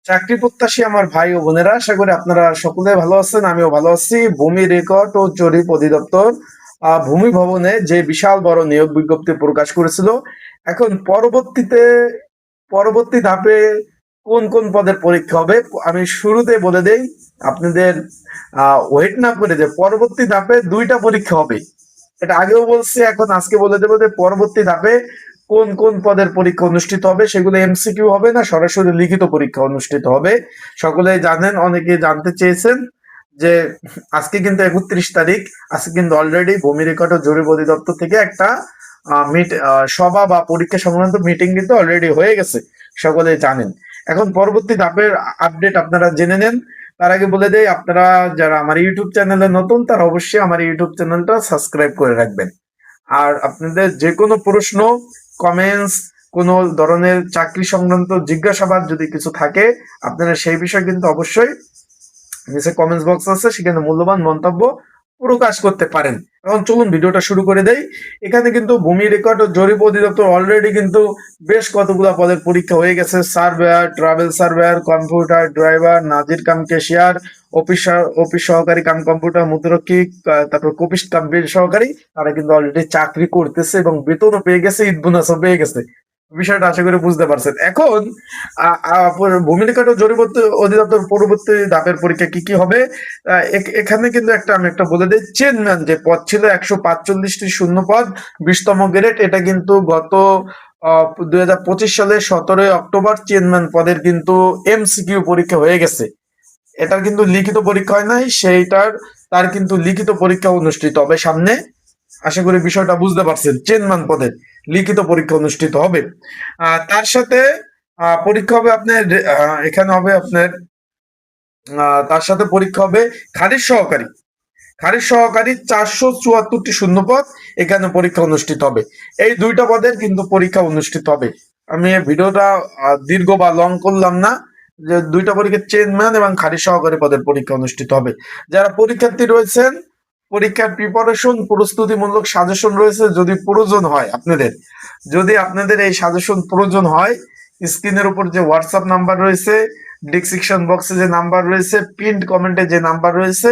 চাকরি প্রত্যাশী আমার ভাই ও বোনেরা, আশা করি আপনারা সকলে ভালো আছেন। আমিও ভালো আছি। ভূমি রেকর্ড ও জরিপ অধিদপ্তর ভূমি ভবনে যে বিশাল বড় নিয়োগ বিজ্ঞপ্তি প্রকাশ করেছিল, এখন পরবর্তী ধাপে কোন কোন পদের পরীক্ষা হবে আমি শুরুতে বলে দেই আপনাদের। ওয়েট না করে, যে পরবর্তী ধাপে দুইটা পরীক্ষা হবে, এটা আগেও বলছি, এখন আজকে বলে দেবো যে পরবর্তী ধাপে কোন কোন পদের পরীক্ষা অনুষ্ঠিত হবে। সেগুলো এমসিকিউ হবে না, সরাসরি লিখিত পরীক্ষা অনুষ্ঠিত হবে। সকলেই জানেন, অনেকে জানতে চেয়েছেন যে আজকে কিন্তু 31 তারিখ। আজকে কিন্তু অলরেডি ভূমি রেকর্ড ও জরিপ অধিদপ্তর থেকে একটা সভা বা পরীক্ষা সংক্রান্ত মিটিং কিন্তু অলরেডি হয়ে গেছে, সকলেই জানেন। এখন পরবর্তী ধাপের আপডেট আপনারা জেনে নেন। তার আগে বলে দেই, আপনারা যারা আমার ইউটিউব চ্যানেলে নতুন, তারা অবশ্যই আমার ইউটিউব চ্যানেলটা সাবস্ক্রাইব করে রাখবেন। আর আপনাদের যে কোনো প্রশ্ন, কমেন্টস, কোনো ধরনের চাকরি সংক্রান্ত জিজ্ঞাসাবাদ যদি কিছু থাকে, আপনারা সেই বিষয়ে কিন্তু অবশ্যই নিচে কমেন্টস বক্স আছে, সেখানে মূল্যবান মন্তব্য প্রকাশ করতে পারেন। এখন চলুন ভিডিওটা শুরু করে দেই। এখানে কিন্তু ভূমি রেকর্ড ও জরিপ অধিদপ্তর অলরেডি কিন্তু বেশ কতগুলো পদের পরীক্ষা হয়ে গেছে। Surveyor, travel surveyor, computer driver, নাজির কাম ক্যাশিয়ার, অফিস সহকারী কাম কম্পিউটার মুদ্রক্ষিক, তারপর কপিস কাম বিল সহকারী, তারা কিন্তু অলরেডি চাকরি করতেছে এবং বেতনও পেয়ে গেছে, ঈদ বোনাসও পেয়ে গেছে। বিষয়টা আশা করি বুঝতে পারছেন। এখন ভূমি রেকর্ড ও জরিপ অধিদপ্তর পরবর্তী ধাপের পরীক্ষা কি কি হবে। এখানে কিন্তু আমি একটা বলে দিই, চেয়ারম্যান যে পদ ছিল 145টি শূন্য পদ, 20তম গ্রেড। এটা কিন্তু গত 2025 সালে 17 অক্টোবর চেয়ারম্যান পদের কিন্তু এমসিকিউ পরীক্ষা হয়ে গেছে। এটার কিন্তু লিখিত পরীক্ষা হয় নাই, তার কিন্তু লিখিত পরীক্ষা অনুষ্ঠিত হবে সামনে। আশা করি বিষয়টা বুঝতে পারছেন। চেয়ারম্যান পদের লিখিত পরীক্ষা অনুষ্ঠিত হবে। তার সাথে পরীক্ষা হবে আপনার, এখানে হবে আপনার, তার সাথে পরীক্ষা হবে খারিজ সহকারী 474টি শূন্য পদ, এখানে পরীক্ষা অনুষ্ঠিত হবে। এই দুইটা পদের কিন্তু পরীক্ষা অনুষ্ঠিত হবে। আমি এই ভিডিওটা দীর্ঘ বা লং করলাম না, যে দুইটা পরীক্ষা চেয়ারম্যান এবং খারিজ সহকারী পদের পরীক্ষা অনুষ্ঠিত হবে। যারা পরীক্ষার্থী রয়েছেন, পরীক্ষার প্রিপারেশন, প্রস্তুতিমূলক সাজেশন রয়েছে, যদি আপনাদের এই সাজেশন প্রয়োজন হয়, স্ক্রিনের উপর যে হোয়াটসঅ্যাপ নাম্বার রয়েছে, ডিসক্রিপশন বক্সে যে নাম্বার রয়েছে, পিন্ড কমেন্টে যে নাম্বার রয়েছে,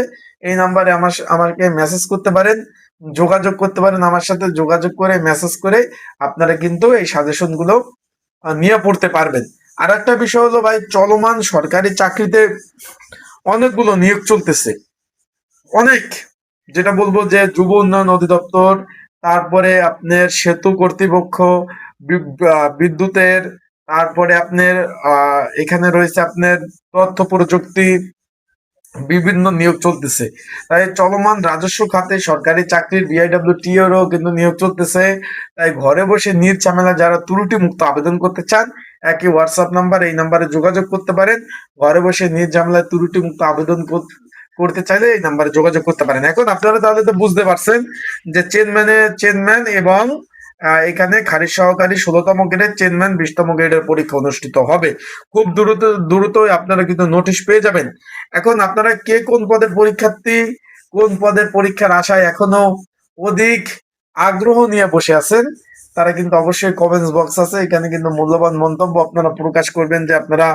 এই নাম্বারে আমাকে মেসেজ করতে পারেন, যোগাযোগ করতে পারেন। আমার সাথে যোগাযোগ করে মেসেজ করে আপনারা কিন্তু এই সাজেশন গুলো নিয়ে পড়তে পারবেন। আর একটা বিষয় হলো ভাই, চলমান সরকারি চাকরিতে অনেকগুলো নিয়োগ চলতেছে, অনেক। যেটা বলবো যে যুব উন্নয়ন অধিদপ্তর, তারপরে আপনার সেতু কর্তৃপক্ষ, বিদ্যুতের, তারপরে আপনার এখানে রয়েছে আপনার তথ্য প্রযুক্তি, বিভিন্ন নিয়োগ চলতেছে। তাই চলমান রাজস্ব খাতে সরকারি চাকরির বিআইডব্লিউটি এরও কিন্তু নিয়োগ চলতেছে। তাই ঘরে বসে ঝামেলা যারা ত্রুটি মুক্ত আবেদন করতে চান, একই হোয়াটসঅ্যাপ নাম্বার, এই নাম্বারে যোগাযোগ করতে পারেন। ঘরে বসে ঝামেলায় ত্রুটি মুক্ত আবেদন করতে চাইলে এই নাম্বারে যোগাযোগ করতে পারেন। এখন আপনারা তাহলে তো বুঝতে পারছেন যে চেয়ারম্যান এবং এখানে খারিজ সহকারী 16তম গ্রেড, চেয়ারম্যান 20তম গ্রেডের পরীক্ষা অনুষ্ঠিত হবে। খুব দ্রুতই আপনারা কিন্তু নোটিশ পেয়ে যাবেন। এখন আপনারা কে কোন পদের পরীক্ষার্থী, কোন পদের পরীক্ষার আশায় এখনো অধিক আগ্রহ নিয়ে বসে আছেন, তারা কিন্তু অবশ্যই কমেন্টস বক্স আছে, এখানে কিন্তু মূল্যবান মন্তব্য আপনারা প্রকাশ করবেন যে আপনারা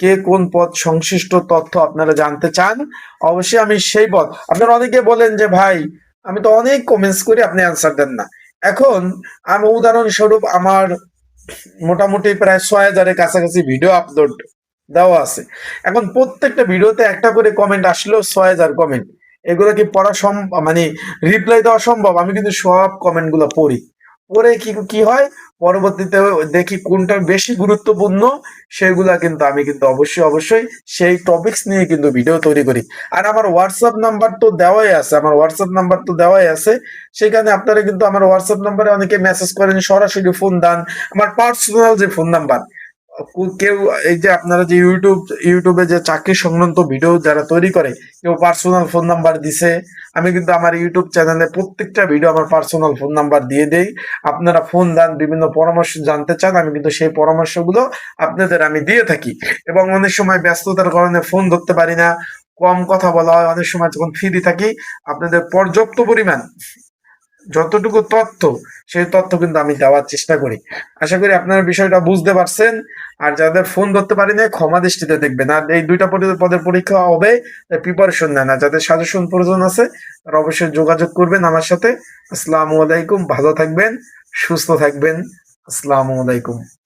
কে কোন পদ সংশ্লিষ্ট তথ্য আপনারা জানতে চান। অবশ্যই আমি সেই পদ, আপনারা অনেকে বলেন যে ভাই আমি তো অনেক কমেন্টস করি, আপনি অ্যান্সার দেন না। এখন আমি উদাহরণস্বরূপ, আমার মোটামুটি প্রায় 6,000-এর কাছাকাছি ভিডিও আপলোড দেওয়া আছে। এখন প্রত্যেকটা ভিডিওতে একটা করে কমেন্ট আসলেও 6,000 কমেন্ট, এগুলো কি পড়া সম্ভব, মানে রিপ্লাই দেওয়া সম্ভব? আমি কিন্তু সব কমেন্ট গুলো পড়ি। পরে কি কি হয়, পরবর্তীতে দেখি কোনটা বেশি গুরুত্বপূর্ণ, সেগুলা কিন্তু আমি কিন্তু অবশ্যই সেই টপিকস নিয়ে কিন্তু ভিডিও তৈরি করি। আর আমার হোয়াটসঅ্যাপ নাম্বার তো দেওয়াই আছে। সেখানে আপনারা কিন্তু আমার হোয়াটসঅ্যাপ নাম্বারে অনেকে মেসেজ করেন, সরাসরি ফোন দেন। আমার পার্সোনাল যে ফোন নাম্বার, কেউ এই যে আপনারা যে ইউটিউবে যে চাকরি সংক্রান্ত ভিডিও যারা তৈরি করে, কেউ পার্সোনাল ফোন নাম্বার দিছে। আমি কিন্তু আমার ইউটিউব চ্যানেলে প্রত্যেকটা ভিডিও আমার পার্সোনাল ফোন নাম্বার দিয়ে দেই। আপনারা ফোন দেন, বিভিন্ন পরামর্শ জানতে চান, আমি কিন্তু সেই পরামর্শগুলো আপনাদের আমি দিয়ে থাকি। এবং অনেক সময় ব্যস্ততার কারণে ফোন ধরতে পারি না, কম কথা বলা হয়, অনেক সময় যখন ফ্রি থাকি আপনাদের পর্যাপ্ত পরিমাণ যতটুকু তথ্য, সেই তথ্য কিন্তু আমি দেওয়ার চেষ্টা করি। আশা করি আপনারা বিষয়টা বুঝতে পারছেন। আর যাদের ফোন ধরতে পারি না, ক্ষমা দৃষ্টিতে দেখবেন। আর এই ২টা পদের পরীক্ষা হবে, প্রিপারেশন নেন। আর যাদের সাজেশন প্রয়োজন আছে তারা অবশ্যই যোগাযোগ করবেন আমার সাথে। আসসালামু আলাইকুম, ভালো থাকবেন, সুস্থ থাকবেন। আসসালামু আলাইকুম।